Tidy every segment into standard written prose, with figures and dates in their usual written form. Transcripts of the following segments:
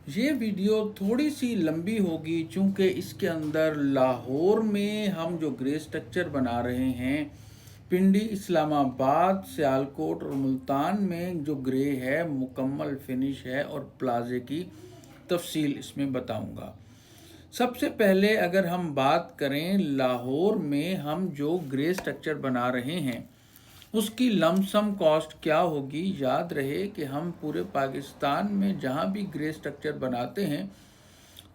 ये वीडियो थोड़ी सी लंबी होगी चूँकि इसके अंदर लाहौर में हम जो ग्रे स्ट्रक्चर बना रहे हैं, पिंडी, इस्लामाबाद, सियालकोट और मुल्तान में जो ग्रे है मुकम्मल फिनिश है और प्लाजे की तफसील इसमें बताऊंगा। सबसे पहले अगर हम बात करें लाहौर में हम जो ग्रे स्ट्रक्चर बना रहे हैं उसकी लमसम कॉस्ट क्या होगी। याद रहे कि हम पूरे पाकिस्तान में जहाँ भी ग्रे स्ट्रक्चर बनाते हैं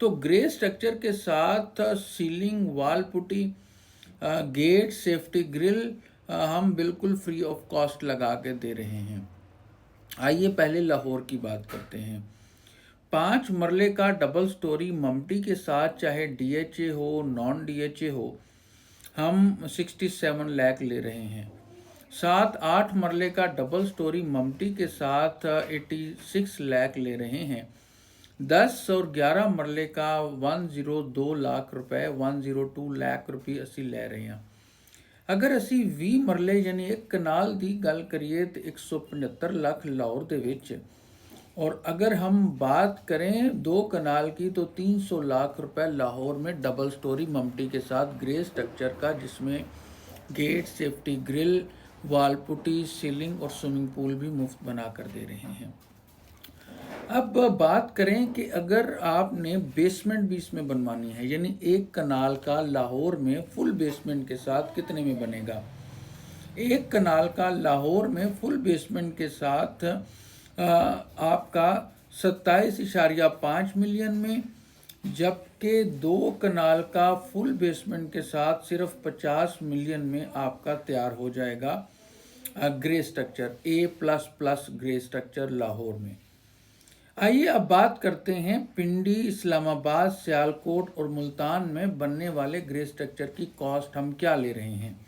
तो ग्रे स्ट्रक्चर के साथ सीलिंग, वाल पुटी, गेट, सेफ्टी ग्रिल हम बिल्कुल फ्री ऑफ कॉस्ट लगा के दे रहे हैं। आइए पहले लाहौर की बात करते हैं। 5 मरले का डबल स्टोरी ममटी के साथ, चाहे DHA हो नॉन DHA हो, हम 67 लाख ले रहे हैं। 7-8 मरले का डबल स्टोरी ममटी के साथ 86 लाख ले रहे हैं। 10 और 11 मरले का 102 लाख रुपए, 102 लाख रुपये असी ले रहे हैं। अगर असी 20 मरले यानी 1 कनाल की गल करिए तो 175 लाख लाहौर दे विच, और अगर हम बात करें 2 कनाल की तो 300 लाख रुपए लाहौर में डबल स्टोरी ममटी के साथ ग्रे स्ट्रक्चर का, जिसमें गेट, सेफ्टी ग्रिल, वाल पुटी, सीलिंग और स्विमिंग पूल भी मुफ्त बना कर दे रहे हैं। अब बात करें कि अगर आपने बेसमेंट भी इसमें बनवानी है, यानी 1 कनाल का लाहौर में फुल बेसमेंट के साथ कितने में बनेगा। 1 कनाल का लाहौर में फुल बेसमेंट के साथ आपका 27.5 मिलियन में, जबकि 2 कनाल का फुल बेसमेंट के साथ सिर्फ 50 मिलियन में आपका तैयार हो जाएगा grey structure, A++ grey structure Lahore में। आइए अब बात करते हैं पिंडी, इस्लामाबाद, सियालकोट और मुल्तान में बनने वाले ग्रे स्ट्रक्चर की कॉस्ट हम क्या ले रहे हैं।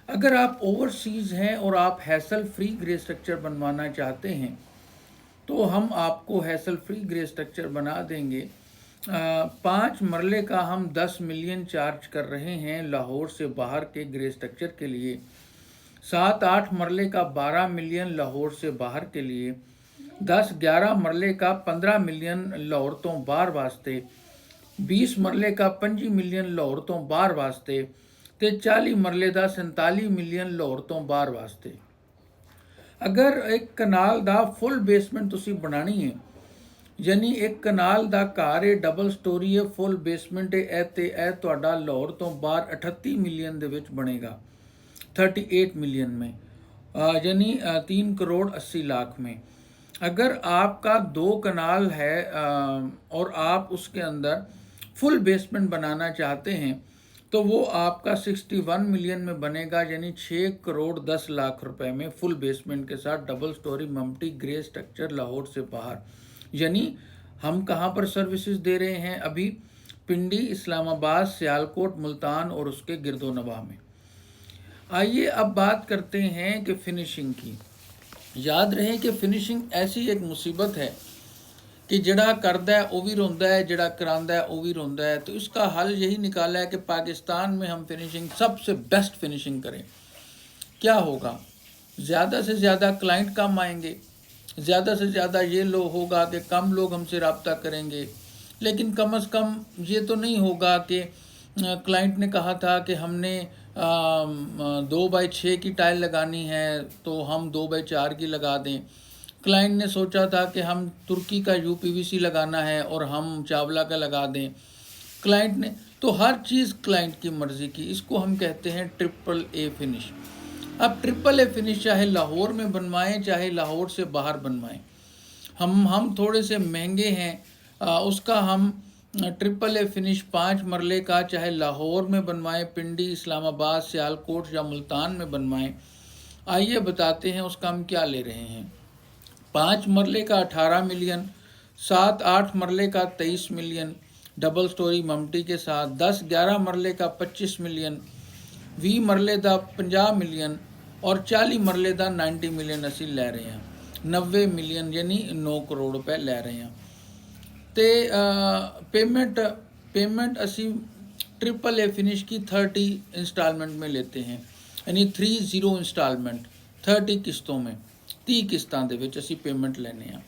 अगर आप ओवरसीज़ हैं और आप हैसल फ्री ग्रे स्ट्रक्चर बनवाना चाहते हैं तो हम आपको हैसल फ्री ग्रे स्ट्रक्चर बना देंगे। 5 मरले का हम 10 मिलियन चार्ज कर रहे हैं लाहौर से बाहर के ग्रे स्ट्रक्चर के लिए। 7-8 मरले का 12 मिलियन लाहौर से बाहर के लिए। 10-11 मरले का 15 मिलियन लाहौर तो बाहर वास्ते। 20 मरले का 25 मिलियन लाहौर तो बाहर वास्ते ते 40 मरले का 47 मिलियन लाहौर तो बाहर वास्ते। अगर 1 कनाल का फुल बेसमेंट तुसी बनानी है, यानी 1 कनाल का घर है, डबल स्टोरी है, फुल बेसमेंट है, ते तुहाडा लाहौर तो बाहर 38 मिलियन दे विच बनेगा, 38 मिलियन में, यानी 3 करोड़ 80 लाख में। अगर आपका 2 कनाल है और आप उसके अंदर फुल बेसमेंट बनाना चाहते हैं तो वो आपका 61 मिलियन में बनेगा, यानी 6 करोड़ 10 लाख रुपए में फुल बेसमेंट के साथ डबल स्टोरी ममटी ग्रे स्ट्रक्चर लाहौर से बाहर। यानी हम कहाँ पर सर्विसेज दे रहे हैं अभी, पिंडी, इस्लामाबाद, सियालकोट, मुल्तान और उसके गिरदो नवाह में। आइए अब बात करते हैं कि फिनिशिंग की। याद रहे कि फिनिशिंग ऐसी एक मुसीबत है कि जड़ा करदा है वो भी रोंदा है, जड़ा करांदा है वो भी रोंदा है। तो इसका हल यही निकाला है कि पाकिस्तान में हम फिनिशिंग सबसे बेस्ट फिनिशिंग करें। क्या होगा, ज़्यादा से ज़्यादा क्लाइंट कम आएंगे, ज़्यादा से ज़्यादा ये लोग होगा कि कम लोग हमसे रब्ता करेंगे, लेकिन कम अज़ कम ये तो नहीं होगा कि क्लाइंट ने कहा था कि हमने 2x6 की टाइल लगानी है तो हम 2x4 की लगा दें। क्लाइंट ने सोचा था कि हम तुर्की का UPVC लगाना है और हम चावला का लगा दें। क्लाइंट ने तो हर चीज़ क्लाइंट की मर्ज़ी की, इसको हम कहते हैं AAA फिनिश। अब AAA फिनिश चाहे लाहौर में बनवाएं चाहे लाहौर से बाहर बनवाएं, हम थोड़े से महंगे हैं, उसका हम AAA फिनिश 5 मरले का चाहे लाहौर में बनवाएं, पिंडी, इस्लामाबाद, सियालकोट या मुल्तान में बनवाएं। आइए बताते हैं उसका हम क्या ले रहे हैं। 5 मरले का 18 मिलियन, 7-8 मरले का 23 मिलियन डबल स्टोरी ममटी के साथ, 10-11 मरले का 25 मिलियन, 20 मरले का 50 मिलियन और 40 मरले का 90 मिलियन असी लै रहे हैं। 90 मिलियन यानी 9 करोड़ रुपए लै रहे हैं। तो पेमेंट असी AAA फिनिश की 30 इंस्टॉलमेंट में लेते हैं, यानी 30 इंस्टॉलमेंट 30 किस्तों में 30 किस्तां दे विच असी पेमेंट लैने आ।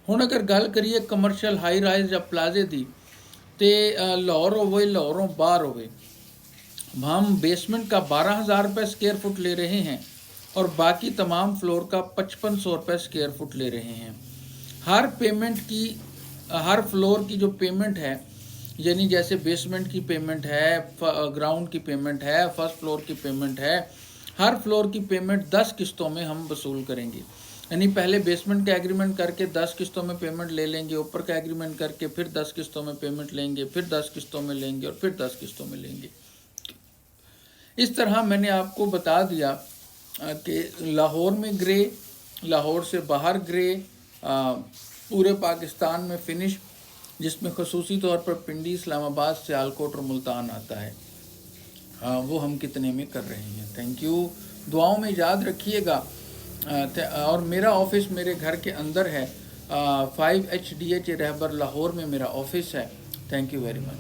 ਹੁਣ ਅਗਰ ਗੱਲ ਕਰੀਏ ਕਮਰਸ਼ੀਅਲ ਹਾਈ ਰਾਈਜ਼ ਜਾਂ ਪਲਾਜ਼ੇ ਦੀ, ਤੇ ਲਾਹौर ਹੋਵੇ ਲਾਹौरों बाहर होवे, हम बेसमेंट का 12,000 रुपये स्क्वायर फुट ले रहे हैं और बाकी तमाम फ्लोर का 5500 रुपये स्क्वायर फुट ले रहे हैं। हर पेमेंट की, हर फ्लोर की जो पेमेंट है, यानी जैसे बेसमेंट की पेमेंट है, ग्राउंड की पेमेंट है, फर्स्ट फ्लोर की पेमेंट है, हर फ्लोर की पेमेंट 10 किस्तों में हम वसूल करेंगे। यानी पहले बेसमेंट का एग्रीमेंट करके 10 किस्तों में पेमेंट ले लेंगे, ऊपर का एग्रीमेंट करके फिर 10 किस्तों में पेमेंट लेंगे, फिर 10 किस्तों में लेंगे और फिर 10 किस्तों में लेंगे। इस तरह मैंने आपको बता दिया कि लाहौर में ग्रे, लाहौर से बाहर ग्रे, पूरे पाकिस्तान में फिनिश, जिसमें खसूसी तौर पर पिंडी, इस्लामाबाद, सियालकोट और मुल्तान आता है, वो हम कितने में कर रहे हैं। थैंक यू, दुआओं में याद रखिएगा। और मेरा ऑफिस मेरे घर के अंदर है, 5HDH रहबर लाहौर में मेरा ऑफिस है। Thank you very much.